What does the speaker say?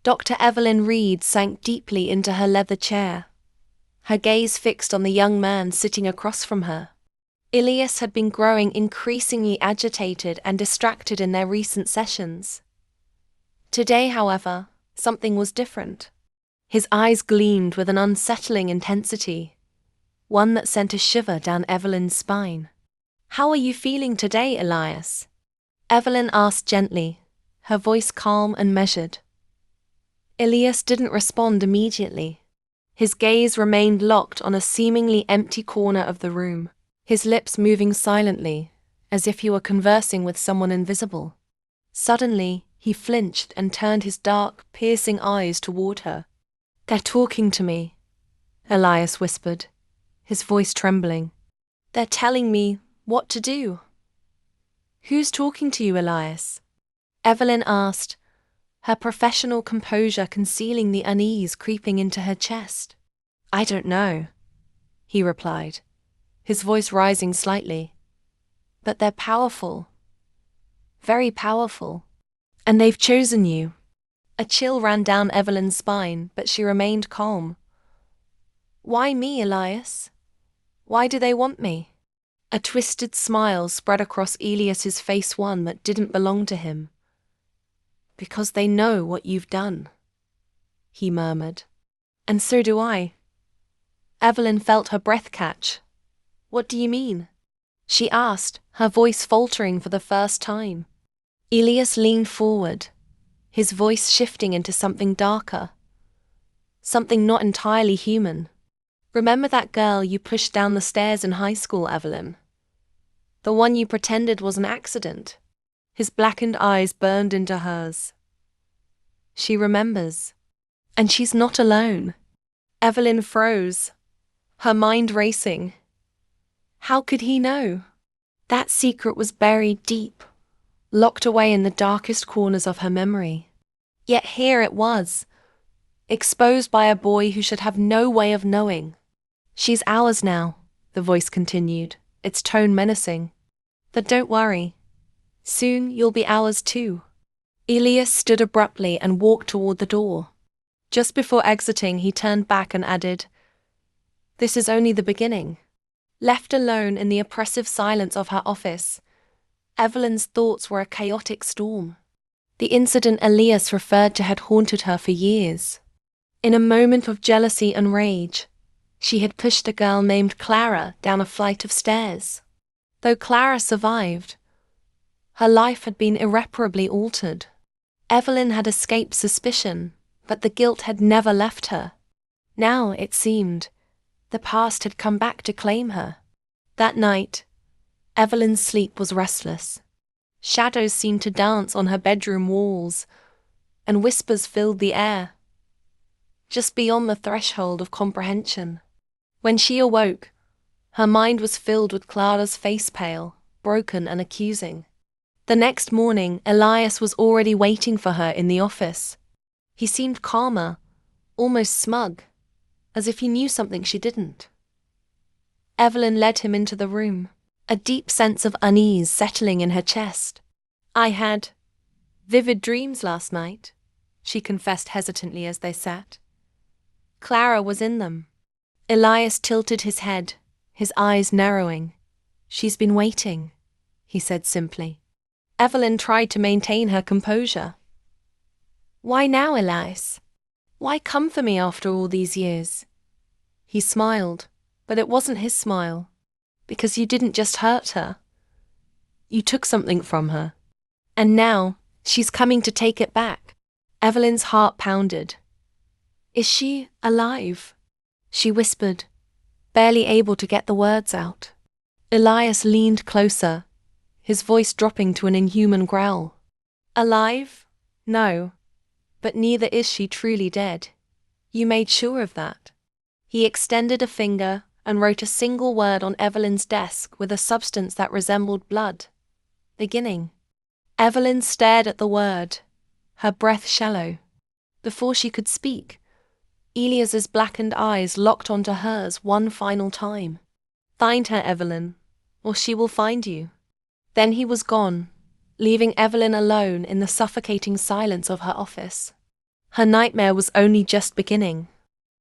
Dr. Evelyn Reed sank deeply into her leather chair, her gaze fixed on the young man sitting across from her. Ilias had been growing increasingly agitated and distracted in their recent sessions. Today, however, something was different. His eyes gleamed with an unsettling intensity, one that sent a shiver down Evelyn's spine. "How are you feeling today, Elias?" Evelyn asked gently, her voice calm and measured. Ilias didn't respond immediately. His gaze remained locked on a seemingly empty corner of the room, his lips moving silently, as if he were conversing with someone invisible. Suddenly, he flinched and turned his dark, piercing eyes toward her. "They're talking to me," Elias whispered, his voice trembling. "They're telling me what to do." "Who's talking to you, Elias?" Evelyn asked, her professional composure concealing the unease creeping into her chest. "I don't know," he replied, his voice rising slightly. "But they're powerful. Very powerful. And they've chosen you." A chill ran down Evelyn's spine, but she remained calm. "Why me, Elias? Why do they want me?" A twisted smile spread across Elias's face, one that didn't belong to him. "Because they know what you've done," he murmured. "And so do I." Evelyn felt her breath catch. "What do you mean?" she asked, her voice faltering for the first time. Elias leaned forward, his voice shifting into something darker, something not entirely human. "Remember that girl you pushed down the stairs in high school, Evelyn? The one you pretended was an accident?" His blackened eyes burned into hers. "She remembers. And she's not alone." Evelyn froze, her mind racing. How could he know? That secret was buried deep, locked away in the darkest corners of her memory. Yet here it was, exposed by a boy who should have no way of knowing. "She's ours now," the voice continued, its tone menacing. "But don't worry. Soon you'll be ours too." Elias stood abruptly and walked toward the door. Just before exiting, he turned back and added, "This is only the beginning." Left alone in the oppressive silence of her office, Evelyn's thoughts were a chaotic storm. The incident Elias referred to had haunted her for years. In a moment of jealousy and rage, she had pushed a girl named Clara down a flight of stairs. Though Clara survived, her life had been irreparably altered. Evelyn had escaped suspicion, but the guilt had never left her. Now, it seemed, the past had come back to claim her. That night, Evelyn's sleep was restless. Shadows seemed to dance on her bedroom walls, and whispers filled the air, just beyond the threshold of comprehension. When she awoke, her mind was filled with Clara's face, pale, broken and accusing. The next morning, Elias was already waiting for her in the office. He seemed calmer, almost smug, as if he knew something she didn't. Evelyn led him into the room, a deep sense of unease settling in her chest. "I had vivid dreams last night," she confessed hesitantly as they sat. "Clara was in them." Elias tilted his head, his eyes narrowing. "She's been waiting," he said simply. Evelyn tried to maintain her composure. "Why now, Elias? Why come for me after all these years?" He smiled, but it wasn't his smile. "Because you didn't just hurt her. You took something from her. And now, she's coming to take it back." Evelyn's heart pounded. "Is she alive?" she whispered, barely able to get the words out. Elias leaned closer, his voice dropping to an inhuman growl. "Alive? No. But neither is she truly dead. You made sure of that." He extended a finger and wrote a single word on Evelyn's desk with a substance that resembled blood. "Beginning." Evelyn stared at the word, her breath shallow. Before she could speak, Elias's blackened eyes locked onto hers one final time. "Find her, Evelyn, or she will find you." Then he was gone, leaving Evelyn alone in the suffocating silence of her office. Her nightmare was only just beginning.